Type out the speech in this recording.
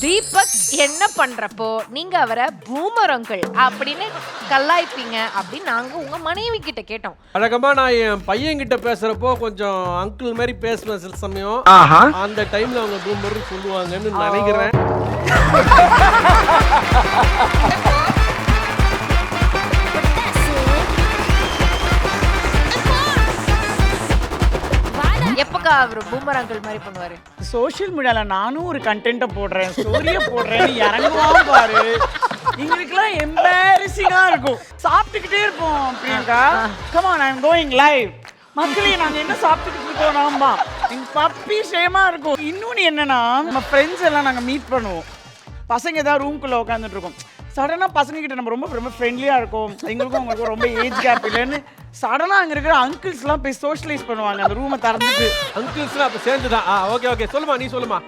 தீபக் என்ன பண்றப்போ நீங்க அவரை பூமர் அங்கிள் அப்படின்னு கலாய்ப்பீங்க அப்படின்னு நாங்க உங்க மனைவி கிட்ட கேட்டோம். வழக்கமா நான் என் பையன் கிட்ட பேசுறப்போ கொஞ்சம் அங்கிள் மாதிரி பேசுவேன் சில சமயம். அந்த டைம்ல அவங்க பூமர் சொல்லுவாங்கன்னு நினைக்கிறேன். எப்பக்கா அவர் பூமர் அங்கிள் மாதிரி பண்ணுவாரு? சோஷியல் மீடியால நானும் ஒரு கண்டென்ட்டை போடுறேன், ஸ்டோரியை போடுறேன், இறங்குவான் பாரு. எங்களுக்குலாம் எம்பாரசிங்கா இருக்கும். சாப்பிட்டுக்கிட்டே இருப்போம் Priyanka. Come on, I am going live. மக்களே நாங்க என்ன சாப்பிட்டுக்கிட்டு இருக்கோம் நாமா. எங்க பப்பி ஷேமா இருக்கும். இன்னொன்னு என்னன்னா, நம்ம ஃப்ரெண்ட்ஸ் எல்லாம் நாங்க மீட் பண்ணுவோம். பசங்க ஏதாவது ரூம்குள்ள உட்காந்துட்டு இருக்கோம். சடனா பசங்க கிட்ட நம்ம ரொம்ப ரொம்ப ஃப்ரெண்ட்லியா இருக்கும். எங்களுக்கும் அவங்களுக்கும் ரொம்ப ஏஜ் கேப் இல்லைன்னு சடனா அங்க இருக்கிற அங்கிள்ஸ் எல்லாம் போய் சோஷியலைஸ் பண்ணுவாங்க அந்த ரூமை திறந்துட்டு. அங்கிள்ஸ் அப்ப சேர்ந்துதான். ஓகே ஓகே, சொல்லுமா, நீ சொல்லுமா.